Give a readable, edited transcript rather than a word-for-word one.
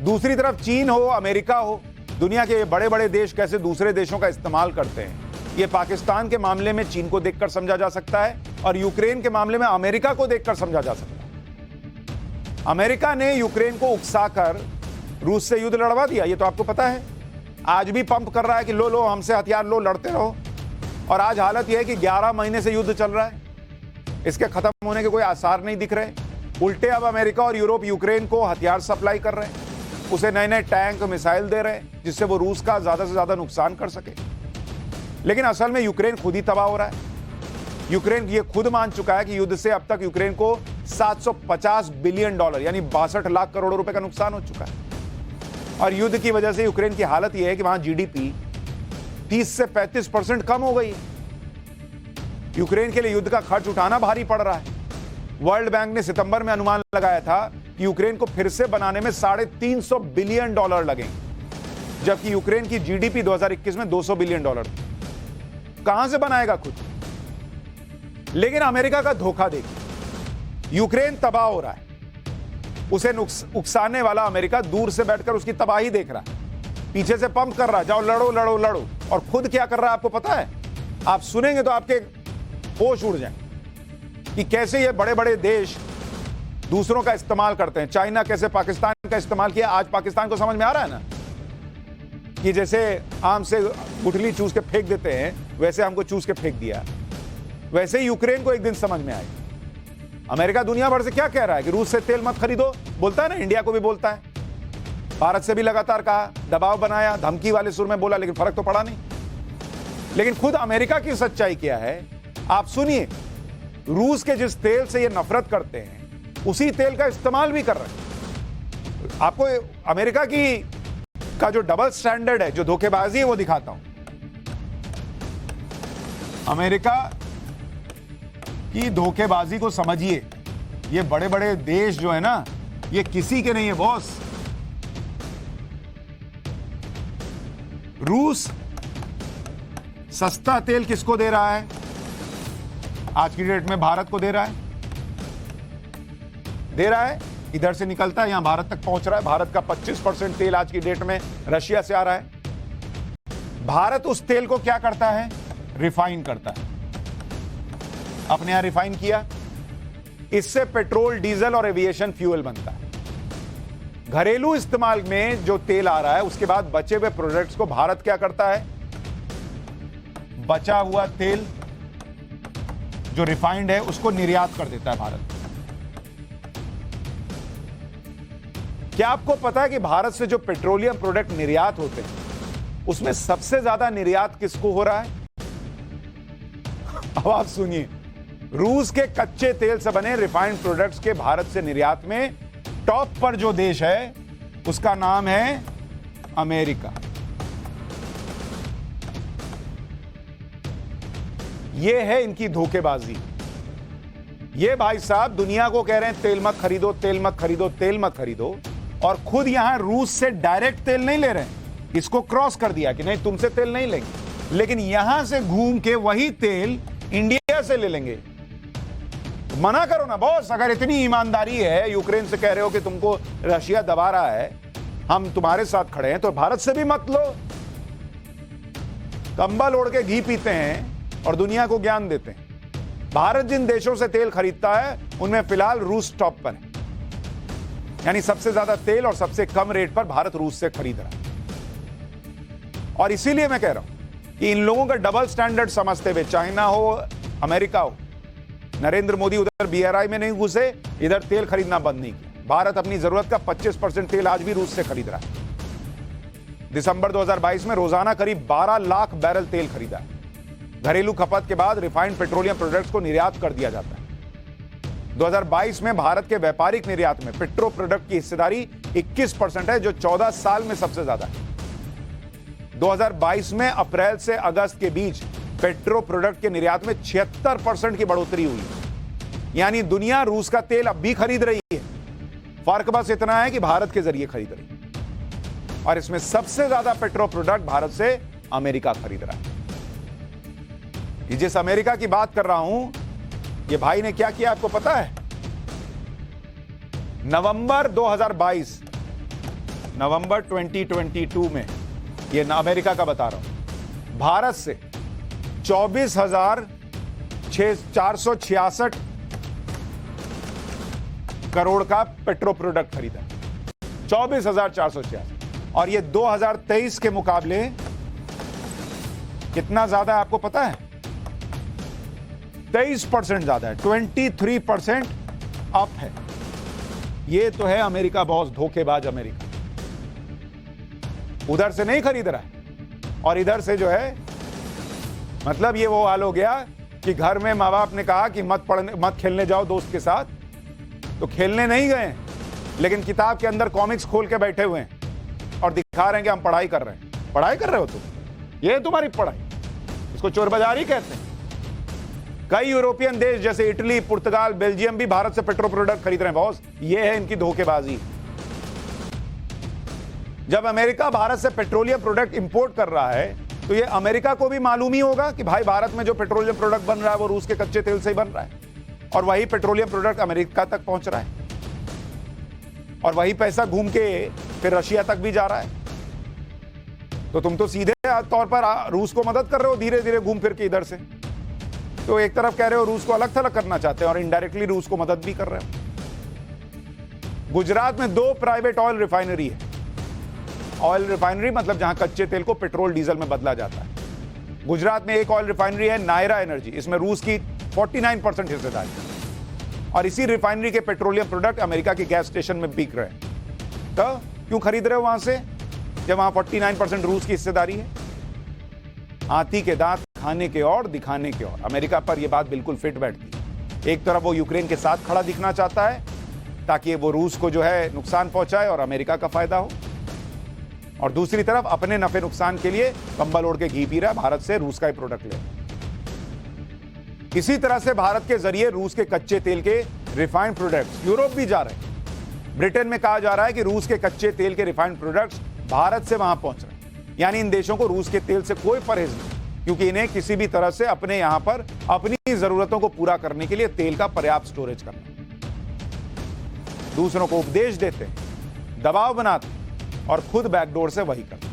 दूसरी तरफ चीन हो, अमेरिका हो, दुनिया के बड़े बड़े देश कैसे दूसरे देशों का इस्तेमाल करते हैं, ये पाकिस्तान के मामले में चीन को देखकर समझा जा सकता है और यूक्रेन के मामले में अमेरिका को देखकर समझा जा सकता है। अमेरिका ने यूक्रेन को उकसाकर रूस से युद्ध लड़वा दिया, ये तो आपको पता है। आज भी पंप कर रहा है कि लो लो हमसे हथियार लो, लड़ते रहो। और आज हालत यह है कि 11 महीने से युद्ध चल रहा है, इसके खत्म होने के कोई आसार नहीं दिख रहे। उल्टे अब अमेरिका और यूरोप यूक्रेन को हथियार सप्लाई कर रहे हैं, उसे नए नए टैंक मिसाइल दे रहे हैं जिससे वो रूस का ज्यादा से ज्यादा नुकसान कर सके। लेकिन असल में यूक्रेन खुद ही तबाह हो रहा है। यूक्रेन ये खुद मान चुका है कि युद्ध से अब तक यूक्रेन को $750 बिलियन यानी 62 लाख करोड़ रुपए का नुकसान हो चुका है। और युद्ध की वजह से यूक्रेन की हालत यह है कि वहां जीडीपी 30 से 35% कम हो गई है। यूक्रेन के लिए युद्ध का खर्च उठाना भारी पड़ रहा है। वर्ल्ड बैंक ने सितंबर में अनुमान लगाया था कि यूक्रेन को फिर से बनाने में $350 बिलियन लगेंगे, जबकि यूक्रेन की जीडीपी 2021 में $200 बिलियन थी। कहां से बनाएगा खुद? लेकिन अमेरिका का धोखा देखिए, यूक्रेन तबाह हो रहा है, उसे उकसाने वाला अमेरिका दूर से बैठकर उसकी तबाही देख रहा है, पीछे से पंप कर रहा है, जाओ लड़ो लड़ो लड़ो। और खुद क्या कर रहा है आपको पता है? आप सुनेंगे तो आपके होश उड़ जाए कि कैसे ये बड़े बड़े देश दूसरों का इस्तेमाल करते हैं। चाइना कैसे पाकिस्तान का इस्तेमाल किया, आज पाकिस्तान को समझ में आ रहा है ना कि जैसे आम से गुठली चूस के फेंक देते हैं, वैसे हमको चूस के फेंक दिया। वैसे ही यूक्रेन को एक दिन समझ में आएगा। अमेरिका दुनिया भर से क्या कह रहा है कि रूस से तेल मत खरीदो, बोलता है ना, इंडिया को भी बोलता है, भारत से भी लगातार कहा, दबाव बनाया, धमकी वाले सुर में बोला, लेकिन फर्क तो पड़ा नहीं। लेकिन खुद अमेरिका की सच्चाई क्या है आप सुनिए। रूस के जिस तेल से ये नफरत करते हैं उसी तेल का इस्तेमाल भी कर रहे हैं। आपको अमेरिका का जो डबल स्टैंडर्ड है, जो धोखेबाजी है, वो दिखाता हूं। अमेरिका की धोखेबाजी को समझिए। ये बड़े बड़े देश जो है ना, ये किसी के नहीं है बॉस। रूस सस्ता तेल किसको दे रहा है? आज की डेट में भारत को दे रहा है। इधर से निकलता है, यहां भारत तक पहुंच रहा है। भारत का 25% तेल आज की डेट में रशिया से आ रहा है। भारत उस तेल को क्या करता है? रिफाइन करता है, अपने यहां रिफाइन किया, इससे पेट्रोल, डीजल और एविएशन फ्यूल बनता है। घरेलू इस्तेमाल में जो तेल आ रहा है, उसके बाद बचे हुए प्रोडक्ट्स को भारत क्या करता है? बचा हुआ तेल जो रिफाइंड है उसको निर्यात कर देता है भारत। क्या आपको पता है कि भारत से जो पेट्रोलियम प्रोडक्ट निर्यात होते हैं उसमें सबसे ज्यादा निर्यात किसको हो रहा है? अब आप सुनिए, रूस के कच्चे तेल से बने रिफाइंड प्रोडक्ट्स के भारत से निर्यात में टॉप पर जो देश है उसका नाम है अमेरिका। ये है इनकी धोखेबाजी। ये भाई साहब दुनिया को कह रहे हैं तेल मत खरीदो, तेल मत खरीदो, तेल मत खरीदो, और खुद यहां रूस से डायरेक्ट तेल नहीं ले रहे हैं। इसको क्रॉस कर दिया कि नहीं तुमसे तेल नहीं लेंगे, लेकिन यहां से घूम के वही तेल इंडिया से ले लेंगे। मना करो ना बॉस। अगर इतनी ईमानदारी है, यूक्रेन से कह रहे हो कि तुमको रशिया दबा रहा है, हम तुम्हारे साथ खड़े हैं, तो भारत से भी मत लो। कंबल ओढ़ के घी पीते हैं और दुनिया को ज्ञान देते हैं। भारत जिन देशों से तेल खरीदता है उनमें फिलहाल रूस टॉप पर है, यानी सबसे ज्यादा तेल और सबसे कम रेट पर भारत रूस से खरीद रहा है। और इसीलिए मैं कह रहा हूं कि इन लोगों का डबल स्टैंडर्ड समझते हुए, चाइना हो, अमेरिका हो, नरेंद्र मोदी उधर बीआरआई में नहीं घुसे, इधर तेल खरीदना बंद नहीं किया। भारत अपनी जरूरत का 25% तेल आज भी रूस से खरीद रहा है। दिसंबर 2022 में रोजाना करीब 12 लाख बैरल तेल खरीदा है। घरेलू खपत के बाद रिफाइंड पेट्रोलियम प्रोडक्ट्स को निर्यात कर दिया जाता है। 2022 में भारत के व्यापारिक निर्यात में पेट्रो प्रोडक्ट की हिस्सेदारी 21% है, जो 14 साल में सबसे ज्यादा है। 2022 में अप्रैल से अगस्त के बीच पेट्रो प्रोडक्ट के निर्यात में 76% की बढ़ोतरी हुई, यानी दुनिया रूस का तेल अब भी खरीद रही है। फर्क बस इतना है कि भारत के जरिए खरीद रही है, और इसमें सबसे ज्यादा पेट्रो प्रोडक्ट भारत से अमेरिका खरीद रहा है। जिस अमेरिका की बात कर रहा हूं, ये भाई ने क्या किया आपको पता है? नवंबर 2022 नवंबर 2022 में, ये अमेरिका का बता रहा हूं, भारत से 24,466 करोड़ का पेट्रो प्रोडक्ट खरीदा। 24,466। और ये 2023 के मुकाबले कितना ज्यादा है आपको पता है? 23% ज्यादा है, 23% अप है। ये तो है अमेरिका बॉस, धोखेबाज अमेरिका। उधर से नहीं खरीद रहा है और इधर से जो है, मतलब ये वो हाल हो गया कि घर में माँ बाप ने कहा कि मत खेलने जाओ दोस्त के साथ, तो खेलने नहीं गए, लेकिन किताब के अंदर कॉमिक्स खोल के बैठे हुए हैं और दिखा रहे हैं कि हम पढ़ाई कर रहे हैं। पढ़ाई कर रहे हो तुम? ये है तुम्हारी पढ़ाई? इसको चोरबाजारी कहते हैं। कई यूरोपियन देश जैसे इटली, पुर्तगाल, बेल्जियम भी भारत से पेट्रो प्रोडक्ट खरीद रहे हैं बॉस। ये है इनकी धोखेबाजी। जब अमेरिका भारत से पेट्रोलियम प्रोडक्ट इंपोर्ट कर रहा है, तो ये अमेरिका को भी मालूम ही होगा कि भाई भारत में जो पेट्रोलियम प्रोडक्ट बन रहा है वो रूस के कच्चे तेल से ही बन रहा है, और वही पेट्रोलियम प्रोडक्ट अमेरिका तक पहुंच रहा है, और वही पैसा घूम के फिर रशिया तक भी जा रहा है। तो तुम तो सीधे तौर पर रूस को मदद कर रहे हो, धीरे धीरे घूम फिर के इधर से। तो एक तरफ कह रहे हो रूस को अलग थलग करना चाहते हैं और इनडायरेक्टली रूस को मदद भी कर रहे हो। गुजरात में 2 प्राइवेट ऑयल रिफाइनरी है। ऑयल रिफाइनरी मतलब जहां कच्चे तेल को पेट्रोल डीजल में बदला जाता है। गुजरात में एक ऑयल रिफाइनरी है, नायरा एनर्जी, इसमें रूस की 49% हिस्सेदारी है, और इसी रिफाइनरी के पेट्रोलियम प्रोडक्ट अमेरिका के गैस स्टेशन में बिक रहे हैं। तो क्यों खरीद रहे हो वहां से, जब वहां 49% रूस की हिस्सेदारी है? हाथी के दांत खाने के और दिखाने के और। अमेरिका पर यह बात बिल्कुल फिट बैठती है। एक तरफ वो यूक्रेन के साथ खड़ा दिखना चाहता है ताकि वो रूस को जो है नुकसान पहुंचाए और अमेरिका का फायदा हो, और दूसरी तरफ अपने नफे नुकसान के लिए कंबल ओढ़ के घी पी रहा है, भारत से रूस का ही प्रोडक्ट ले। इसी तरह से भारत के जरिए रूस के कच्चे तेल के रिफाइंड प्रोडक्ट्स यूरोप भी जा रहे हैं। ब्रिटेन में कहा जा रहा है कि रूस के कच्चे तेल के रिफाइंड प्रोडक्ट्स भारत से वहां पहुंच रहे हैं। यानी इन देशों को रूस के तेल से कोई परहेज नहीं, क्योंकि इन्हें किसी भी तरह से अपने यहां पर अपनी जरूरतों को पूरा करने के लिए तेल का पर्याप्त स्टोरेज करना। दूसरों को उपदेश देते हैं, दबाव बनाते हैं और खुद बैकडोर से वही करते हैं।